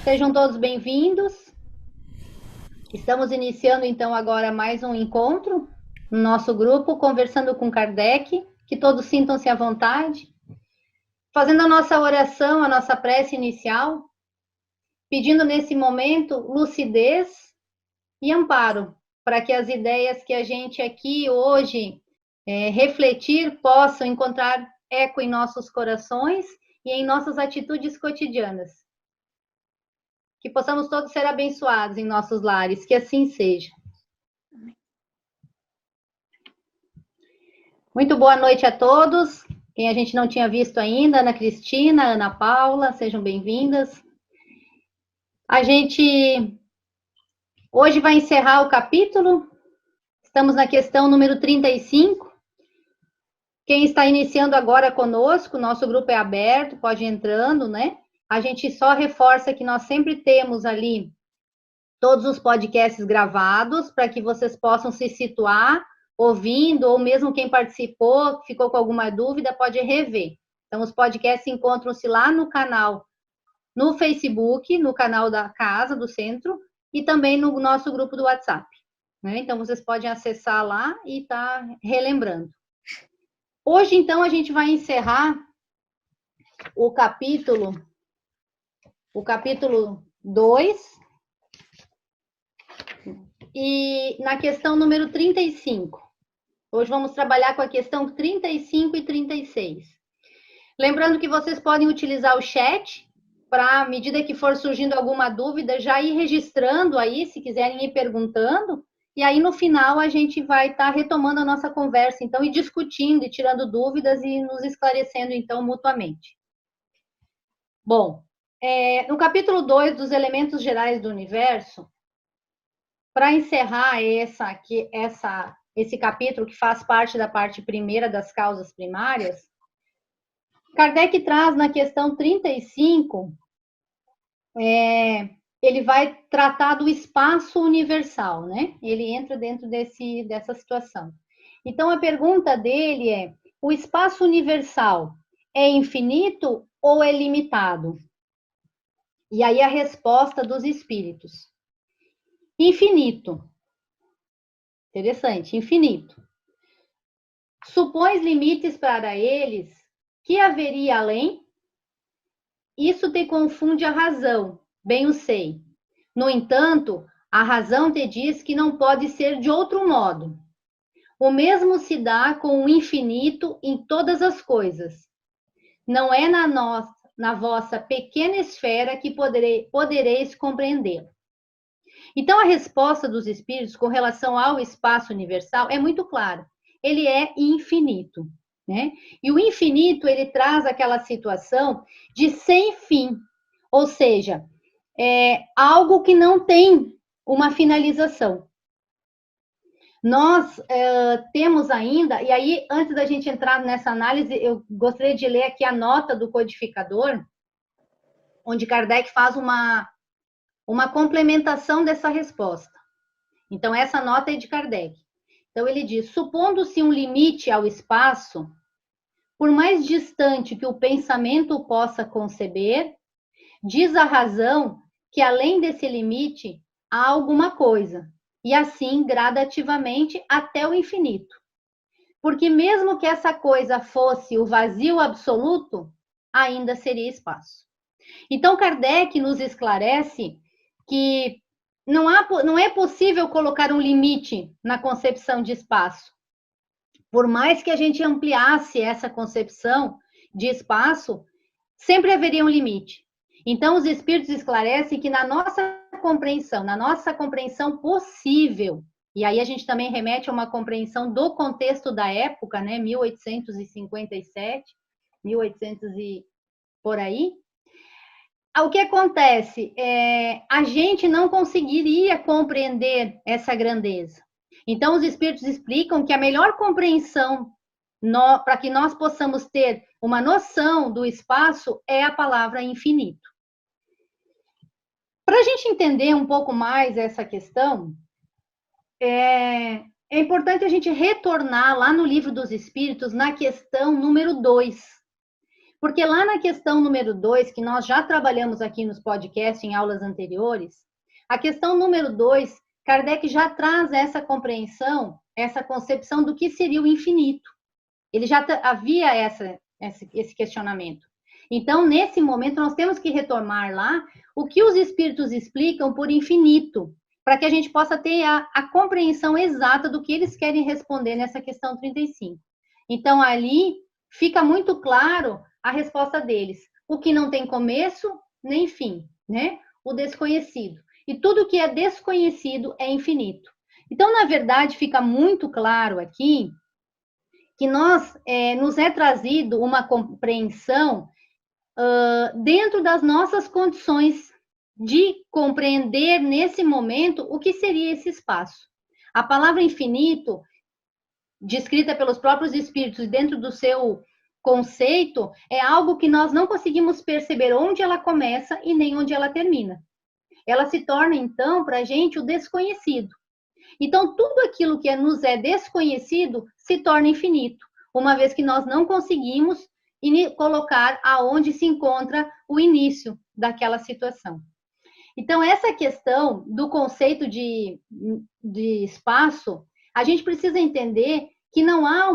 Sejam todos bem-vindos. Estamos iniciando então agora mais um encontro no nosso grupo, conversando com Kardec, que todos sintam-se à vontade, fazendo a nossa oração, a nossa prece inicial, pedindo nesse momento lucidez e amparo, para que as ideias que a gente aqui hoje refletir possam encontrar eco em nossos corações e em nossas atitudes cotidianas. Que possamos todos ser abençoados em nossos lares, que assim seja. Muito boa noite a todos. Quem a gente não tinha visto ainda, Ana Cristina, Ana Paula, sejam bem-vindas. A gente hoje vai encerrar o capítulo. Estamos na questão número 35. Quem está iniciando agora conosco, nosso grupo é aberto, pode ir entrando, né? A gente só reforça que nós sempre temos ali todos os podcasts gravados para que vocês possam se situar ouvindo, ou mesmo quem participou, ficou com alguma dúvida, pode rever. Então, os podcasts encontram-se lá no canal, no Facebook, no canal da Casa, do Centro, e também no nosso grupo do WhatsApp. Né? Então, vocês podem acessar lá e estar relembrando. Hoje, então, a gente vai encerrar o capítulo 2, e na questão número 35. Hoje vamos trabalhar com a questão 35 e 36. Lembrando que vocês podem utilizar o chat para, à medida que for surgindo alguma dúvida, já ir registrando aí, se quiserem ir perguntando, e aí no final a gente vai estar retomando a nossa conversa, então, e discutindo, e tirando dúvidas e nos esclarecendo, então, mutuamente. Bom, no capítulo 2 dos elementos gerais do universo, para encerrar esse capítulo que faz parte da parte primeira das causas primárias, Kardec traz na questão 35, ele vai tratar do espaço universal, né? Ele entra dentro dessa situação. Então, a pergunta dele é: o espaço universal é infinito ou é limitado? E aí a resposta dos espíritos: infinito. Interessante, infinito. Supões limites para eles que haveria além? Isso te confunde a razão, bem o sei. No entanto, a razão te diz que não pode ser de outro modo. O mesmo se dá com o infinito em todas as coisas. Não é na vossa pequena esfera que podereis compreendê-lo. Então, a resposta dos espíritos com relação ao espaço universal é muito clara. Ele é infinito, né? E o infinito, ele traz aquela situação de sem fim, ou seja, algo que não tem uma finalização. Nós temos ainda, e aí, antes da gente entrar nessa análise, eu gostaria de ler aqui a nota do codificador, onde Kardec faz uma complementação dessa resposta. Então, essa nota é de Kardec. Então, ele diz: supondo-se um limite ao espaço, por mais distante que o pensamento possa conceber, diz a razão que além desse limite há alguma coisa, e assim gradativamente até o infinito. Porque mesmo que essa coisa fosse o vazio absoluto, ainda seria espaço. Então, Kardec nos esclarece que não é possível colocar um limite na concepção de espaço. Por mais que a gente ampliasse essa concepção de espaço, sempre haveria um limite. Então, os espíritos esclarecem que na nossa compreensão possível, e aí a gente também remete a uma compreensão do contexto da época, né, 1857, 1800 e por aí, o que acontece? A gente não conseguiria compreender essa grandeza. Então, os espíritos explicam que a melhor compreensão para que nós possamos ter uma noção do espaço é a palavra infinito. Para a gente entender um pouco mais essa questão, é importante a gente retornar lá no Livro dos Espíritos, na questão número 2. Porque lá na questão número 2, que nós já trabalhamos aqui nos podcasts em aulas anteriores, a questão número 2, Kardec já traz essa compreensão, essa concepção do que seria o infinito. Ele já havia esse questionamento. Então, nesse momento, nós temos que retomar lá o que os espíritos explicam por infinito, para que a gente possa ter a compreensão exata do que eles querem responder nessa questão 35. Então, ali fica muito claro a resposta deles. O que não tem começo nem fim, né? O desconhecido. E tudo que é desconhecido é infinito. Então, na verdade, fica muito claro aqui que nos é trazido uma compreensão dentro das nossas condições de compreender nesse momento o que seria esse espaço. A palavra infinito, descrita pelos próprios espíritos dentro do seu conceito, é algo que nós não conseguimos perceber onde ela começa e nem onde ela termina. Ela se torna, então, para a gente o desconhecido. Então, tudo aquilo que nos é desconhecido se torna infinito, uma vez que nós não conseguimos colocar aonde se encontra o início daquela situação. Então, essa questão do conceito de espaço, a gente precisa entender que não há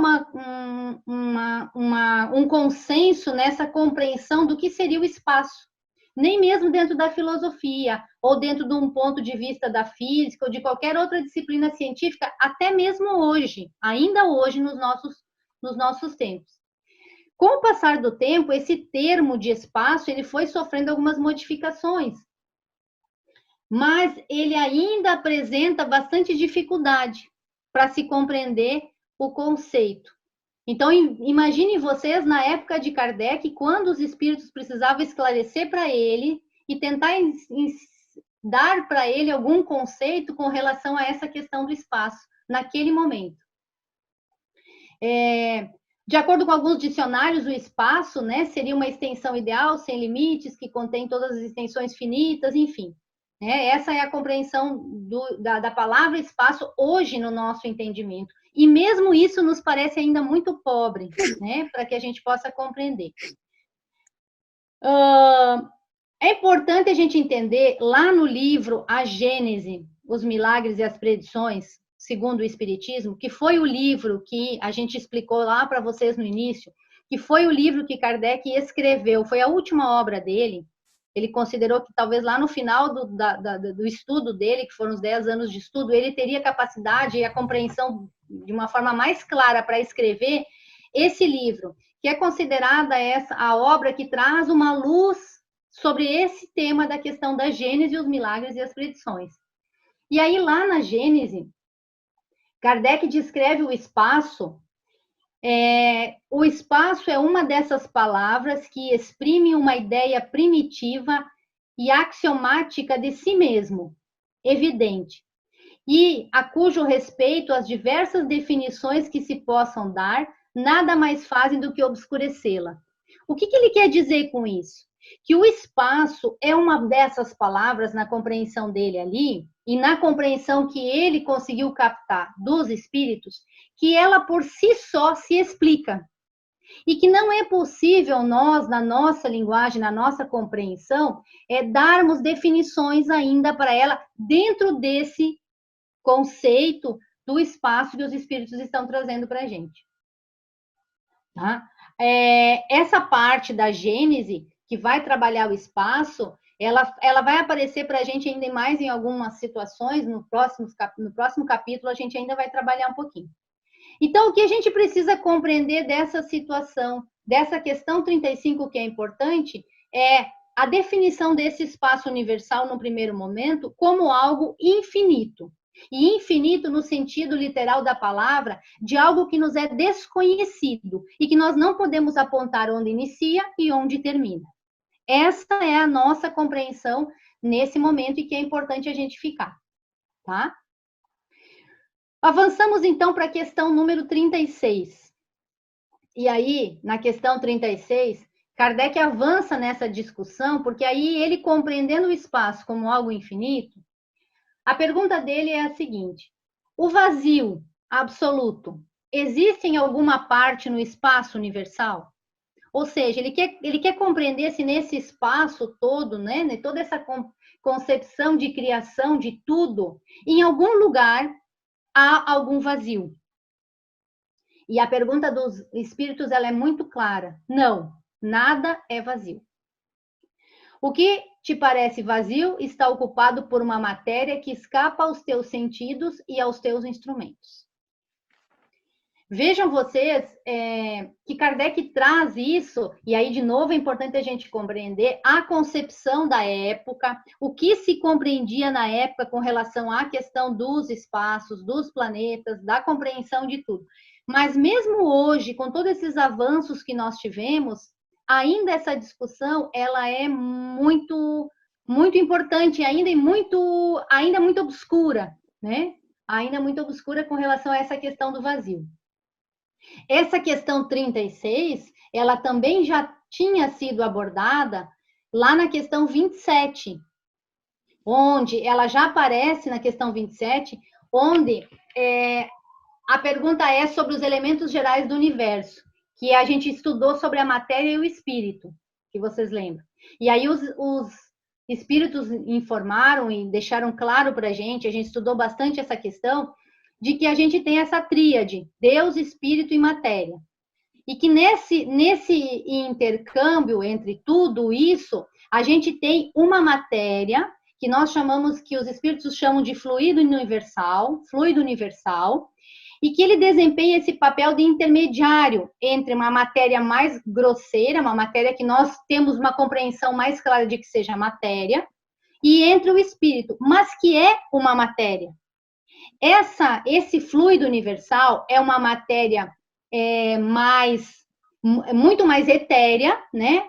um consenso nessa compreensão do que seria o espaço, nem mesmo dentro da filosofia, ou dentro de um ponto de vista da física, ou de qualquer outra disciplina científica, até mesmo hoje, ainda hoje nos nossos tempos. Com o passar do tempo, esse termo de espaço, ele foi sofrendo algumas modificações, mas ele ainda apresenta bastante dificuldade para se compreender o conceito. Então, imagine vocês na época de Kardec, quando os espíritos precisavam esclarecer para ele e tentar dar para ele algum conceito com relação a essa questão do espaço, naquele momento. De acordo com alguns dicionários, o espaço, né, seria uma extensão ideal, sem limites, que contém todas as extensões finitas, enfim. Essa é a compreensão da palavra espaço hoje no nosso entendimento. E mesmo isso nos parece ainda muito pobre, né, para que a gente possa compreender. É importante a gente entender, lá no livro A Gênese, os Milagres e as Predições, segundo o Espiritismo, que foi o livro que a gente explicou lá para vocês no início, que foi o livro que Kardec escreveu, foi a última obra dele. Ele considerou que talvez lá no final do estudo dele, que foram os 10 anos de estudo, ele teria capacidade e a compreensão de uma forma mais clara para escrever esse livro, que é considerada a obra que traz uma luz sobre esse tema da questão da Gênese, os milagres e as predições. E aí, lá na Gênese, Kardec descreve o espaço. O espaço é uma dessas palavras que exprime uma ideia primitiva e axiomática de si mesmo, evidente, e a cujo respeito as diversas definições que se possam dar nada mais fazem do que obscurecê-la. O que ele quer dizer com isso? Que o espaço é uma dessas palavras na compreensão dele ali, e na compreensão que ele conseguiu captar dos espíritos, que ela por si só se explica. E que não é possível nós, na nossa linguagem, na nossa compreensão, darmos definições ainda para ela dentro desse conceito do espaço que os espíritos estão trazendo para a gente. Tá? Essa parte da Gênese, que vai trabalhar o espaço, ela vai aparecer para a gente ainda mais em algumas situações, no próximo capítulo a gente ainda vai trabalhar um pouquinho. Então, o que a gente precisa compreender dessa situação, dessa questão 35 que é importante, é a definição desse espaço universal no primeiro momento como algo infinito. E infinito no sentido literal da palavra, de algo que nos é desconhecido e que nós não podemos apontar onde inicia e onde termina. Essa é a nossa compreensão nesse momento e que é importante a gente ficar, tá? Avançamos então para a questão número 36. E aí, na questão 36, Kardec avança nessa discussão, porque aí ele, compreendendo o espaço como algo infinito, a pergunta dele é a seguinte: o vazio absoluto existe em alguma parte no espaço universal? Ou seja, ele quer compreender se nesse espaço todo, né, toda essa concepção de criação de tudo, em algum lugar há algum vazio. E a pergunta dos espíritos ela é muito clara. Não, nada é vazio. O que te parece vazio está ocupado por uma matéria que escapa aos teus sentidos e aos teus instrumentos. Vejam vocês que Kardec traz isso, e aí de novo é importante a gente compreender a concepção da época, o que se compreendia na época com relação à questão dos espaços, dos planetas, da compreensão de tudo. Mas mesmo hoje, com todos esses avanços que nós tivemos, ainda essa discussão ela é muito importante, ainda muito obscura, né? Ainda muito obscura com relação a essa questão do vazio. Essa questão 36, ela também já tinha sido abordada lá na questão 27, onde ela já aparece na questão 27, onde a pergunta é sobre os elementos gerais do universo, que a gente estudou sobre a matéria e o espírito, que vocês lembram. E aí os espíritos informaram e deixaram claro para a gente estudou bastante essa questão, de que a gente tem essa tríade, Deus, Espírito e Matéria. E que nesse intercâmbio entre tudo isso, a gente tem uma matéria, que nós chamamos, que os espíritos chamam de fluido universal, e que ele desempenha esse papel de intermediário entre uma matéria mais grosseira, uma matéria que nós temos uma compreensão mais clara de que seja matéria, e entre o espírito, mas que é uma matéria. Esse fluido universal é uma matéria muito mais etérea, né?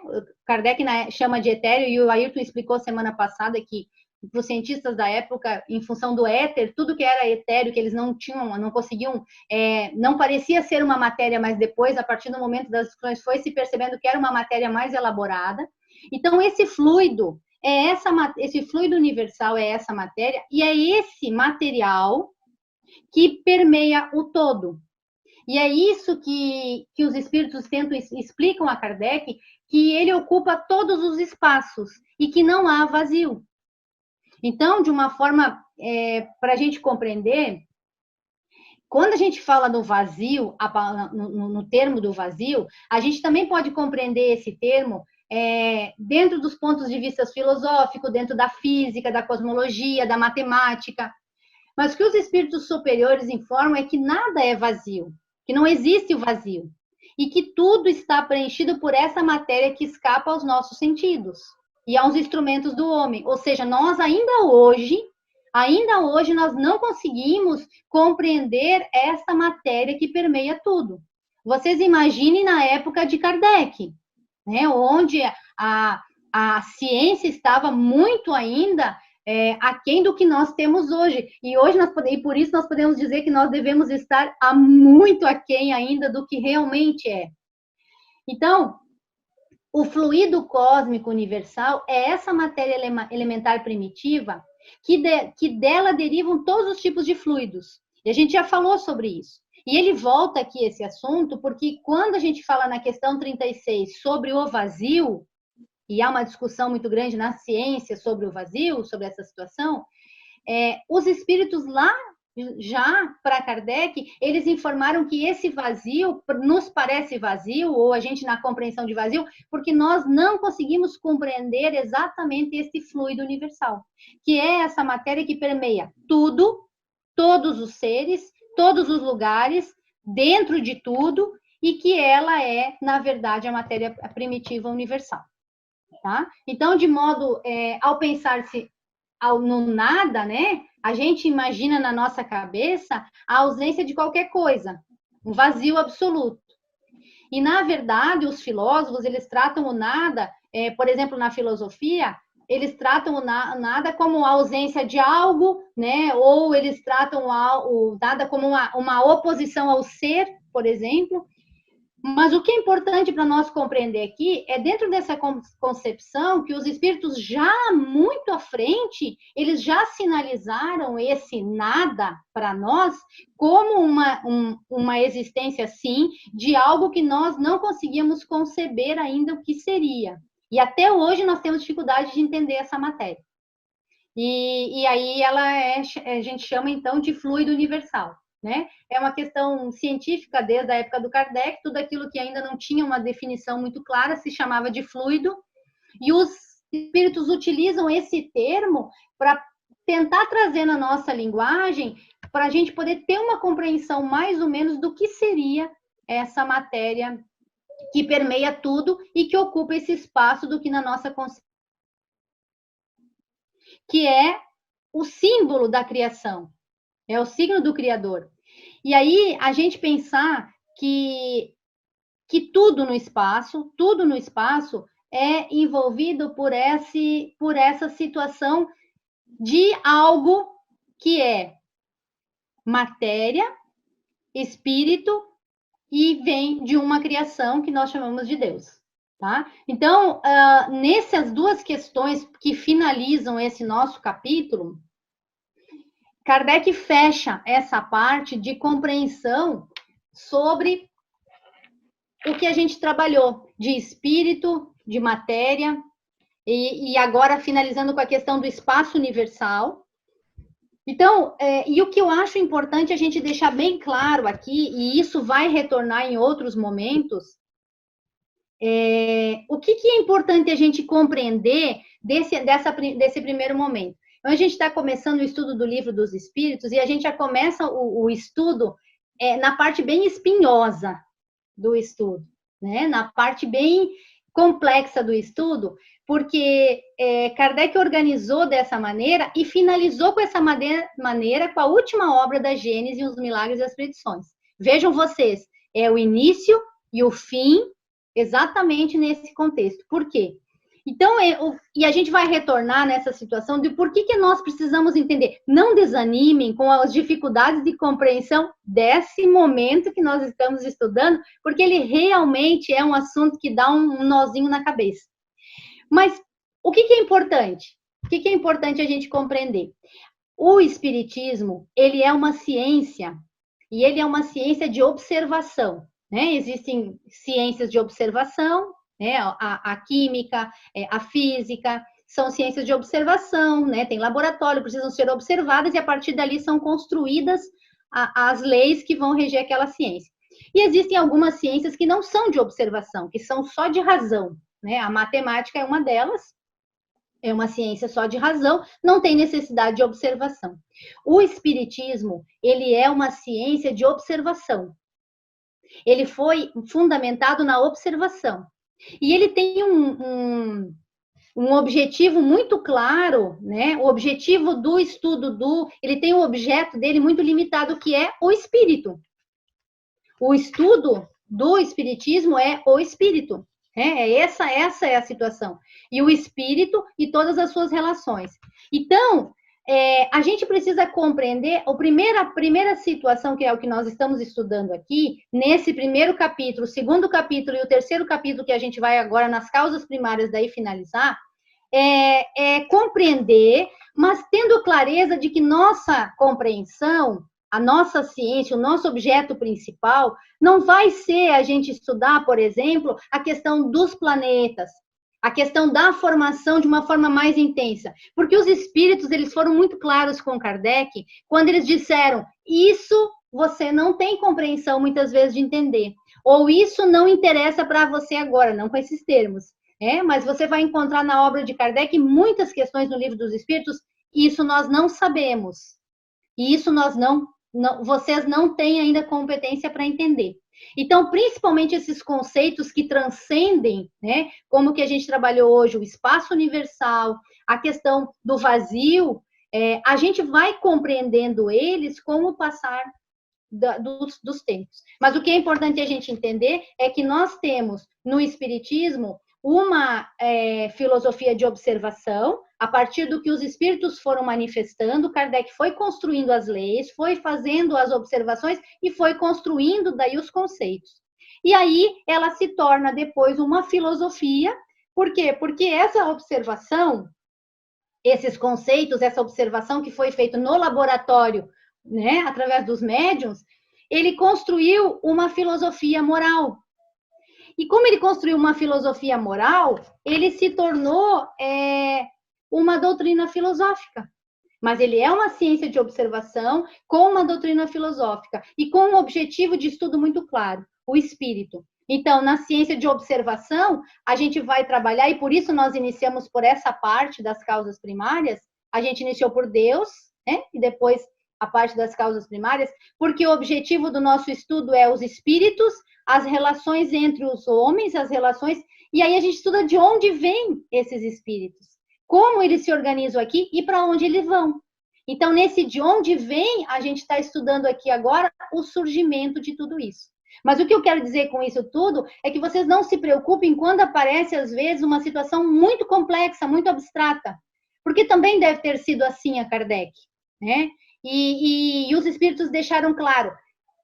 Kardec chama de etéreo, e o Ayrton explicou semana passada que para os cientistas da época, em função do éter, tudo que era etéreo, que eles não conseguiam, não parecia ser uma matéria, mas depois, a partir do momento das discussões, foi se percebendo que era uma matéria mais elaborada. Então, esse fluido universal é essa matéria, e é esse material que permeia o todo. E é isso que os espíritos explicam a Kardec, que ele ocupa todos os espaços e que não há vazio. Então, de uma forma, para a gente compreender, quando a gente fala no vazio, no termo do vazio, a gente também pode compreender esse termo dentro dos pontos de vista filosóficos, dentro da física, da cosmologia, da matemática. Mas o que os espíritos superiores informam é que nada é vazio, que não existe o vazio, e que tudo está preenchido por essa matéria que escapa aos nossos sentidos e aos instrumentos do homem. Ou seja, nós ainda hoje nós não conseguimos compreender essa matéria que permeia tudo. Vocês imaginem na época de Kardec, né, onde a ciência estava muito ainda aquém do que nós temos hoje. E por isso nós podemos dizer que nós devemos estar muito aquém ainda do que realmente é. Então, o fluido cósmico universal é essa matéria elementar primitiva que dela derivam todos os tipos de fluidos. E a gente já falou sobre isso. E ele volta aqui esse assunto porque quando a gente fala na questão 36 sobre o vazio, e há uma discussão muito grande na ciência sobre o vazio, sobre essa situação, os espíritos lá, já para Kardec, eles informaram que esse vazio nos parece vazio, ou a gente na compreensão de vazio, porque nós não conseguimos compreender exatamente esse fluido universal, que é essa matéria que permeia tudo, todos os seres, todos os lugares, dentro de tudo, e que ela é, na verdade, a matéria primitiva universal. Tá? Então, de modo, ao pensar-se no nada, né, a gente imagina na nossa cabeça a ausência de qualquer coisa, um vazio absoluto. E, na verdade, os filósofos, eles tratam o nada, por exemplo, na filosofia, eles tratam o nada como a ausência de algo, né, ou eles tratam o nada como uma oposição ao ser, por exemplo. Mas o que é importante para nós compreender aqui é dentro dessa concepção que os espíritos já muito à frente, eles já sinalizaram esse nada para nós como uma existência, sim, de algo que nós não conseguíamos conceber ainda o que seria. E até hoje nós temos dificuldade de entender essa matéria. E aí a gente chama então de fluido universal. Né? É uma questão científica desde a época do Kardec, tudo aquilo que ainda não tinha uma definição muito clara se chamava de fluido, e os espíritos utilizam esse termo para tentar trazer na nossa linguagem, para a gente poder ter uma compreensão mais ou menos do que seria essa matéria que permeia tudo e que ocupa esse espaço do que na nossa consciência, que é o símbolo da criação, é o signo do Criador. E aí, a gente pensar que tudo no espaço é envolvido por essa situação de algo que é matéria, espírito e vem de uma criação que nós chamamos de Deus. Tá? Então, nessas duas questões que finalizam esse nosso capítulo, Kardec fecha essa parte de compreensão sobre o que a gente trabalhou de espírito, de matéria, e agora finalizando com a questão do espaço universal. Então, e o que eu acho importante a gente deixar bem claro aqui, e isso vai retornar em outros momentos, o que é importante a gente compreender desse primeiro momento. Então, a gente está começando o estudo do Livro dos Espíritos e a gente já começa o estudo na parte bem espinhosa do estudo, né? Na parte bem complexa do estudo, porque Kardec organizou dessa maneira e finalizou com essa maneira com a última obra da Gênese, Os Milagres e as Predições. Vejam vocês, é o início e o fim exatamente nesse contexto. Por quê? Então, e a gente vai retornar nessa situação de por que nós precisamos entender. Não desanimem com as dificuldades de compreensão desse momento que nós estamos estudando, porque ele realmente é um assunto que dá um nozinho na cabeça. Mas o que é importante? O que é importante a gente compreender? O Espiritismo, ele é uma ciência, e ele é uma ciência de observação. Né? Existem ciências de observação, né? A química, a física, são ciências de observação, né? Tem laboratório, precisam ser observadas e a partir dali são construídas as leis que vão reger aquela ciência. E existem algumas ciências que não são de observação, que são só de razão, né? A matemática é uma delas, é uma ciência só de razão, não tem necessidade de observação. O Espiritismo, ele é uma ciência de observação. Ele foi fundamentado na observação. E ele tem um objetivo muito claro, né? O objetivo do estudo ele tem um objeto dele muito limitado, que é o espírito. O estudo do espiritismo é o espírito. Essa é a situação. E o espírito e todas as suas relações. Então, a gente precisa compreender a primeira situação, que é o que nós estamos estudando aqui, nesse primeiro capítulo, o segundo capítulo e o terceiro capítulo, que a gente vai agora nas causas primárias daí finalizar, compreender, mas tendo clareza de que nossa compreensão, a nossa ciência, o nosso objeto principal, não vai ser a gente estudar, por exemplo, a questão dos planetas, a questão da formação de uma forma mais intensa. Porque os espíritos, eles foram muito claros com Kardec, quando eles disseram, isso você não tem compreensão muitas vezes de entender, ou isso não interessa para você agora, não com esses termos. Mas você vai encontrar na obra de Kardec muitas questões no Livro dos Espíritos, isso nós não sabemos. E isso vocês não têm ainda competência para entender. Então, principalmente esses conceitos que transcendem, né, como que a gente trabalhou hoje, o espaço universal, a questão do vazio, a gente vai compreendendo eles com o passar dos tempos. Mas o que é importante a gente entender é que nós temos no Espiritismo uma filosofia de observação, a partir do que os espíritos foram manifestando, Kardec foi construindo as leis, foi fazendo as observações e foi construindo daí os conceitos. E aí ela se torna depois uma filosofia. Por quê? Porque essa observação, esses conceitos, essa observação que foi feita no laboratório, né, através dos médiuns, ele construiu uma filosofia moral. E como ele construiu uma filosofia moral, ele se tornou uma doutrina filosófica. Mas ele é uma ciência de observação com uma doutrina filosófica e com um objetivo de estudo muito claro, o espírito. Então, na ciência de observação, a gente vai trabalhar, e por isso nós iniciamos por essa parte das causas primárias, a gente iniciou por Deus, né? E depois a parte das causas primárias, porque o objetivo do nosso estudo é os espíritos, as relações entre os homens, as relações, e aí a gente estuda de onde vêm esses espíritos, como eles se organizam aqui e para onde eles vão. Então, nesse de onde vem, a gente está estudando aqui agora o surgimento de tudo isso. Mas o que eu quero dizer com isso tudo é que vocês não se preocupem quando aparece, às vezes, uma situação muito complexa, muito abstrata. Porque também deve ter sido assim a Kardec, né? E os espíritos deixaram claro,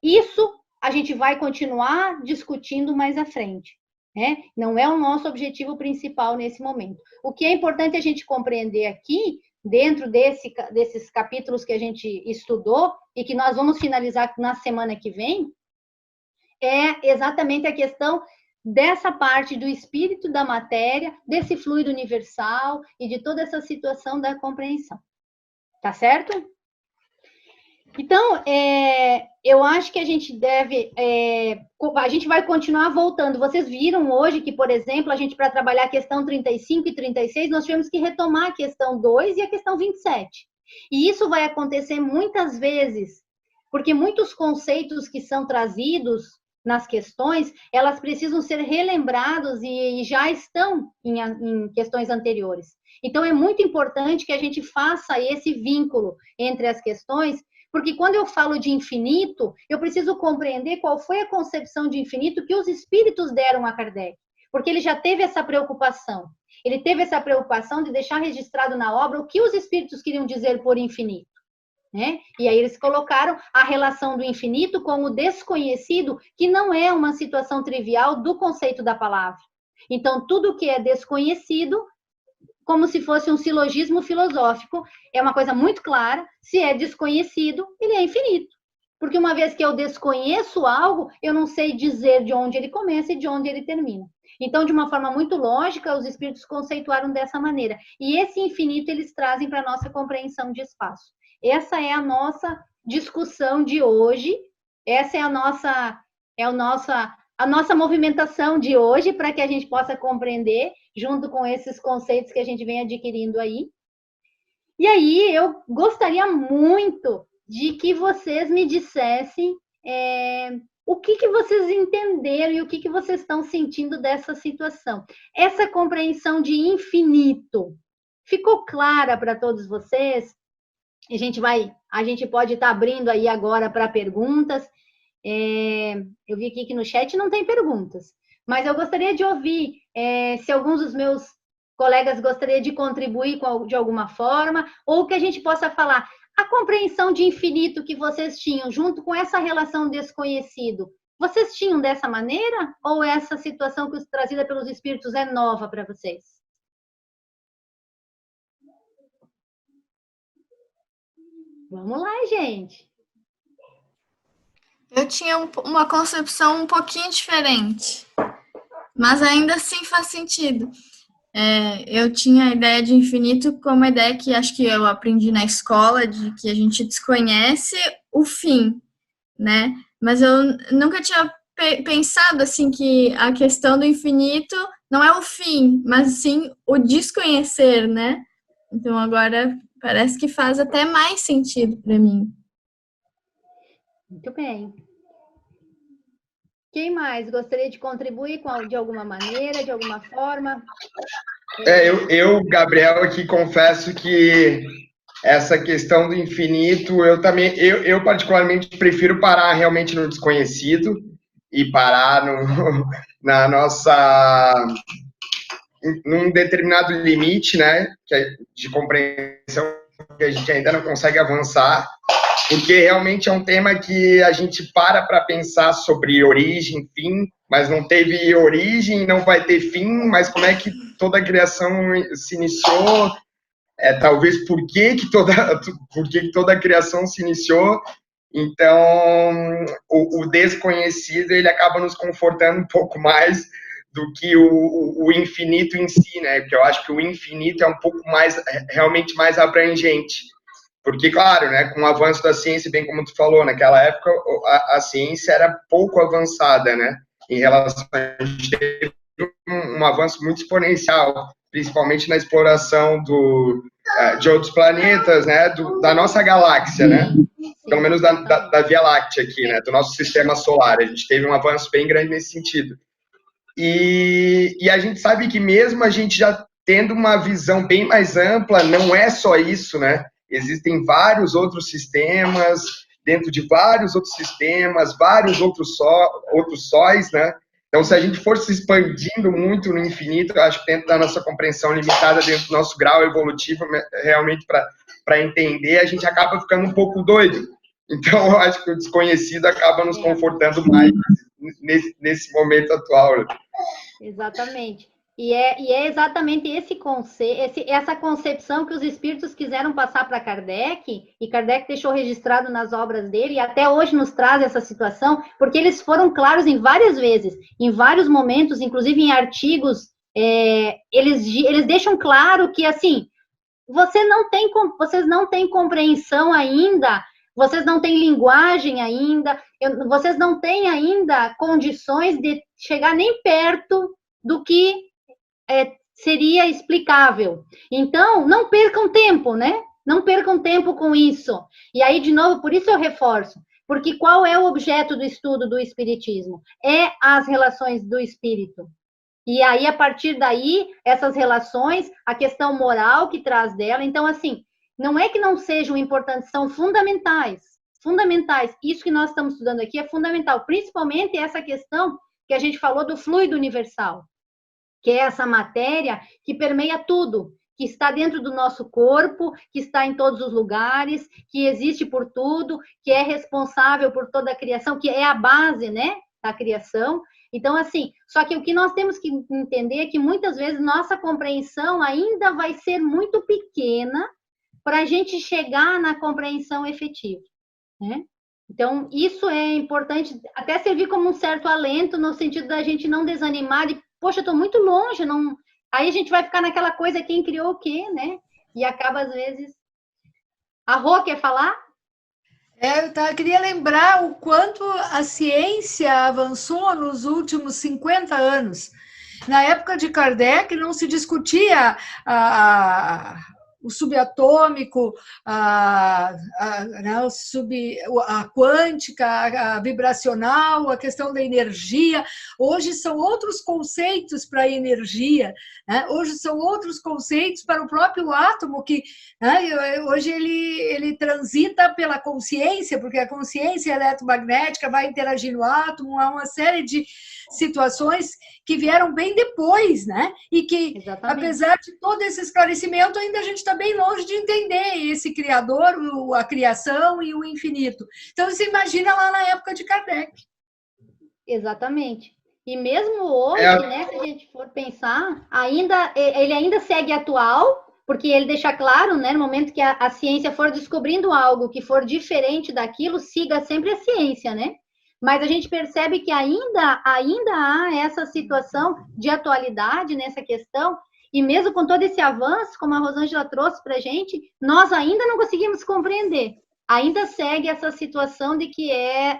isso a gente vai continuar discutindo mais à frente, né? Não é o nosso objetivo principal nesse momento. O que é importante a gente compreender aqui, dentro desses capítulos que a gente estudou e que nós vamos finalizar na semana que vem, é exatamente a questão dessa parte do espírito da matéria, desse fluido universal e de toda essa situação da compreensão. Tá certo? Então, eu acho que a gente deve... a gente vai continuar voltando. Vocês viram hoje que, por exemplo, a gente, para trabalhar a questão 35 e 36, nós tivemos que retomar a questão 2 e a questão 27. E isso vai acontecer muitas vezes, porque muitos conceitos que são trazidos nas questões, elas precisam ser relembrados e já estão em questões anteriores. Então, é muito importante que a gente faça esse vínculo entre as questões, porque quando eu falo de infinito, eu preciso compreender qual foi a concepção de infinito que os espíritos deram a Kardec, porque ele já teve essa preocupação. Ele teve essa preocupação de deixar registrado na obra o que os espíritos queriam dizer por infinito, né? E aí eles colocaram a relação do infinito com o desconhecido, que não é uma situação trivial do conceito da palavra. Então, tudo que é desconhecido, como se fosse um silogismo filosófico, é uma coisa muito clara: se é desconhecido, ele é infinito. Porque uma vez que eu desconheço algo, eu não sei dizer de onde ele começa e de onde ele termina. Então, de uma forma muito lógica, os espíritos conceituaram dessa maneira. E esse infinito eles trazem para a nossa compreensão de espaço. Essa é a nossa discussão de hoje, essa é a nossa movimentação de hoje, para que a gente possa compreender, junto com esses conceitos que a gente vem adquirindo aí. E aí, eu gostaria muito de que vocês me dissessem o que vocês entenderam e o que vocês estão sentindo dessa situação. Essa compreensão de infinito ficou clara para todos vocês? A gente pode estar abrindo aí agora para perguntas. Eu vi aqui que no chat não tem perguntas, mas eu gostaria de ouvir se alguns dos meus colegas gostariam de contribuir de alguma forma, ou que a gente possa falar a compreensão de infinito que vocês tinham junto com essa relação desconhecido. Vocês tinham dessa maneira, ou essa situação que é trazida pelos espíritos é nova para vocês? Vamos lá, gente. Eu tinha uma concepção um pouquinho diferente, mas ainda assim faz sentido. Eu tinha a ideia de infinito como uma ideia que acho que eu aprendi na escola, de que a gente desconhece o fim, né? Mas eu nunca tinha pensado assim que a questão do infinito não é o fim, mas sim o desconhecer, né? Então agora parece que faz até mais sentido para mim. Muito bem. Quem mais gostaria de contribuir de alguma maneira, de alguma forma? Eu, Gabriel, aqui confesso que essa questão do infinito, eu particularmente prefiro parar realmente no desconhecido e parar na nossa, num determinado limite, né, de compreensão que a gente ainda não consegue avançar, porque realmente é um tema que a gente para pensar sobre origem, fim, mas não teve origem, não vai ter fim, mas como é que toda a criação se iniciou, talvez por que toda a criação se iniciou. Então, o desconhecido, ele acaba nos confortando um pouco mais do que o infinito em si, né? Porque eu acho que o infinito é um pouco mais, realmente mais abrangente. Porque, claro, né, com o avanço da ciência, bem como tu falou, naquela época a ciência era pouco avançada, né? Em relação a gente teve um avanço muito exponencial, principalmente na exploração de outros planetas, né? Da nossa galáxia, né? Pelo menos da Via Láctea aqui, né? Do nosso sistema solar. A gente teve um avanço bem grande nesse sentido. E a gente sabe que mesmo a gente já tendo uma visão bem mais ampla, não é só isso, né? Existem vários outros sistemas, dentro de vários outros sistemas, vários outros sóis, né? Então, se a gente for se expandindo muito no infinito, eu acho que dentro da nossa compreensão limitada, dentro do nosso grau evolutivo, realmente para entender, a gente acaba ficando um pouco doido. Então, eu acho que o desconhecido acaba nos confortando mais nesse momento atual. Exatamente. E é exatamente essa concepção que os espíritos quiseram passar para Kardec, e Kardec deixou registrado nas obras dele, e até hoje nos traz essa situação, porque eles foram claros em várias vezes, em vários momentos, inclusive em artigos, eles deixam claro que, assim, vocês não têm compreensão ainda, vocês não têm linguagem ainda, vocês não têm ainda condições de chegar nem perto do que seria explicável. Então, não percam tempo, né? Não percam tempo com isso. E aí, de novo, por isso eu reforço, porque qual é o objeto do estudo do espiritismo? É as relações do espírito. E aí, a partir daí, essas relações, a questão moral que traz dela. Então, assim, não é que não sejam importantes, são fundamentais. Fundamentais. Isso que nós estamos estudando aqui é fundamental, principalmente essa questão que a gente falou do fluido universal, que é essa matéria que permeia tudo, que está dentro do nosso corpo, que está em todos os lugares, que existe por tudo, que é responsável por toda a criação, que é a base, né, da criação. Então, assim, só que o que nós temos que entender é que muitas vezes nossa compreensão ainda vai ser muito pequena para a gente chegar na compreensão efetiva, né? Então, isso é importante, até servir como um certo alento, no sentido da gente não desanimar de, poxa, eu estou muito longe, não... Aí a gente vai ficar naquela coisa, quem criou o quê, né? E acaba, às vezes... A Rô, quer falar? Eu queria lembrar o quanto a ciência avançou nos últimos 50 anos. Na época de Kardec, não se discutia o subatômico, a quântica, a vibracional, a questão da energia. Hoje são outros conceitos para a energia, né? Hoje são outros conceitos para o próprio átomo, que, né, hoje ele transita pela consciência, porque a consciência eletromagnética vai interagir no átomo, há uma série de situações que vieram bem depois, né? E que, exatamente, apesar de todo esse esclarecimento, ainda a gente está bem longe de entender esse Criador, a criação e o infinito. Então, você imagina lá na época de Kardec. Exatamente. E mesmo hoje, né, se a gente for pensar, ele ainda segue atual, porque ele deixa claro, né, no momento que a ciência for descobrindo algo que for diferente daquilo, siga sempre a ciência, né? Mas a gente percebe que ainda há essa situação de atualidade nessa questão, e mesmo com todo esse avanço, como a Rosângela trouxe para a gente, nós ainda não conseguimos compreender. Ainda segue essa situação de que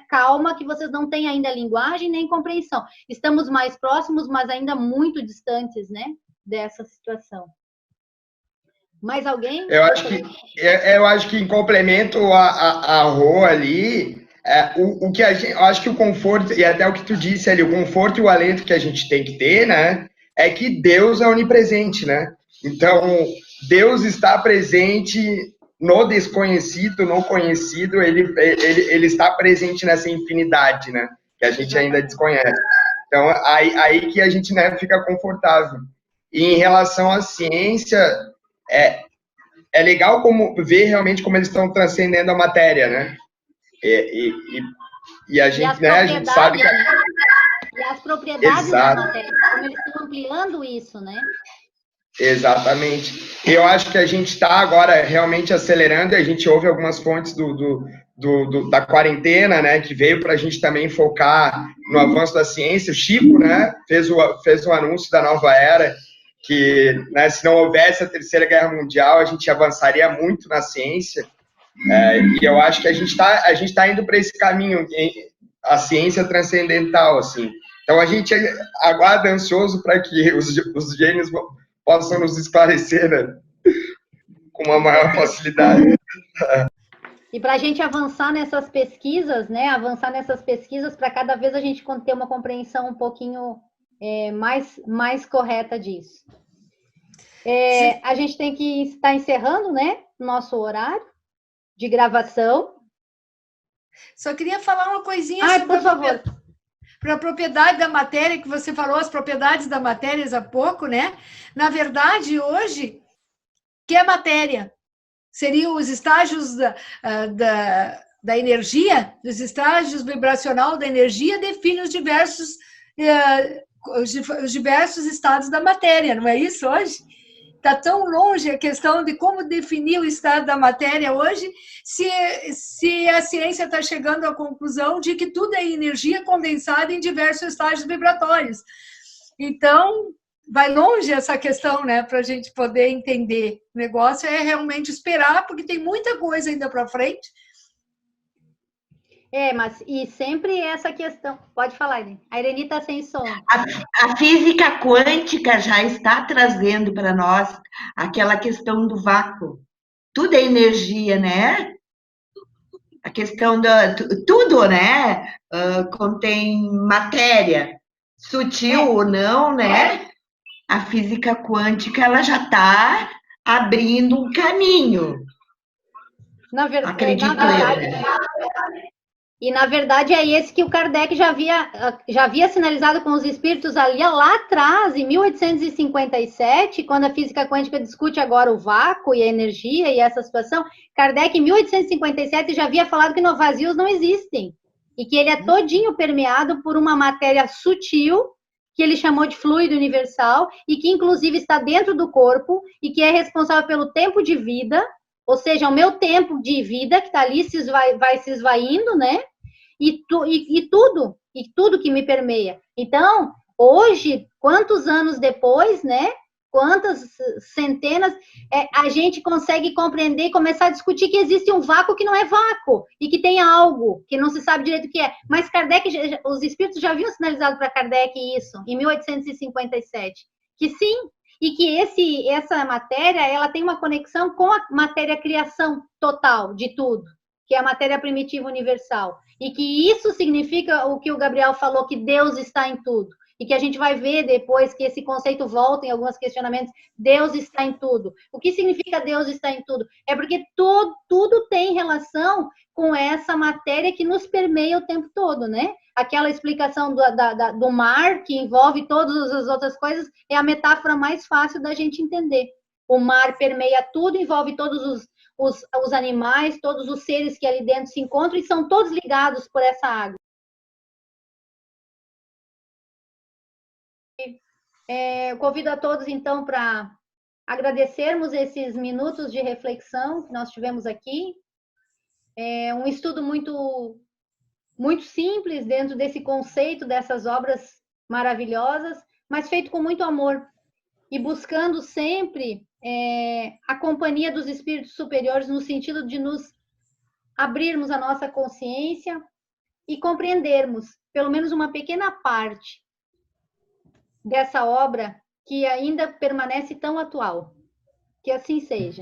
calma, que vocês não têm ainda linguagem nem compreensão. Estamos mais próximos, mas ainda muito distantes, né, dessa situação. Mais alguém? Eu acho que em complemento a Rô ali... o que eu acho que o conforto, e até o que tu disse ali, o conforto e o alento que a gente tem que ter, né, é que Deus é onipresente, né? Então, Deus está presente no desconhecido, no conhecido, ele está presente nessa infinidade, né, que a gente ainda desconhece. Então, aí que a gente, né, fica confortável. E em relação à ciência, é legal como ver realmente como eles estão transcendendo a matéria, né? E a gente, né, a gente sabe que... E as propriedades Exato. da matéria, como eles estão ampliando isso, né? Exatamente. Eu acho que a gente está agora realmente acelerando, e a gente ouve algumas fontes da quarentena, né, que veio para a gente também focar no avanço da ciência. O Chico, né, fez o anúncio da nova era, que, né, se não houvesse a Terceira Guerra Mundial, a gente avançaria muito na ciência. E eu acho que a gente tá indo para esse caminho, a ciência transcendental, assim. Então a gente aguarda ansioso para que os gênios possam nos esclarecer, né, com uma maior facilidade. E para a gente avançar nessas pesquisas, né? Avançar nessas pesquisas para cada vez a gente ter uma compreensão um pouquinho mais correta disso. A gente tem que estar encerrando, né? Nosso horário de gravação. Só queria falar uma coisinha sobre por favor. Para a propriedade da matéria, que você falou, as propriedades da matéria há pouco, né? Na verdade, hoje, que é matéria? Seriam os estágios da energia, os estágios vibracional da energia definem os diversos estados da matéria, não é isso hoje? Está tão longe a questão de como definir o estado da matéria hoje, se a ciência está chegando à conclusão de que tudo é energia condensada em diversos estágios vibratórios. Então, vai longe essa questão, né, para a gente poder entender. O negócio é realmente esperar, porque tem muita coisa ainda para frente. Mas e sempre essa questão. Pode falar, Irene. A Irene está sem som. A física quântica já está trazendo para nós aquela questão do vácuo. Tudo é energia, né? A questão tudo, né? Contém matéria, sutil ou não, né? A física quântica ela já está abrindo um caminho. Na verdade, na verdade é esse que o Kardec já havia sinalizado com os espíritos ali lá atrás, em 1857, quando a física quântica discute agora o vácuo e a energia e essa situação. Kardec, em 1857, já havia falado que vazios não existem e que ele é todinho permeado por uma matéria sutil, que ele chamou de fluido universal, e que inclusive está dentro do corpo e que é responsável pelo tempo de vida, ou seja, o meu tempo de vida que está ali vai se esvaindo, né? E tudo que me permeia. Então, hoje, quantos anos depois, né? Quantas centenas, a gente consegue compreender e começar a discutir que existe um vácuo que não é vácuo e que tem algo que não se sabe direito o que é. Mas Kardec, os espíritos já haviam sinalizado para Kardec isso, em 1857, que sim, e que essa matéria, ela tem uma conexão com a matéria criação total de tudo, que é a matéria primitiva universal. E que isso significa o que o Gabriel falou, que Deus está em tudo. E que a gente vai ver depois que esse conceito volta em alguns questionamentos, Deus está em tudo. O que significa Deus está em tudo? É porque tudo tem relação com essa matéria que nos permeia o tempo todo, né? Aquela explicação do mar, que envolve todas as outras coisas, é a metáfora mais fácil da gente entender. O mar permeia tudo, envolve todos os animais, todos os seres que ali dentro se encontram e são todos ligados por essa água. Eu convido a todos, então, para agradecermos esses minutos de reflexão que nós tivemos aqui. Um estudo muito, muito simples dentro desse conceito, dessas obras maravilhosas, mas feito com muito amor e buscando sempre a companhia dos espíritos superiores no sentido de nos abrirmos a nossa consciência e compreendermos, pelo menos uma pequena parte dessa obra que ainda permanece tão atual. Que assim seja.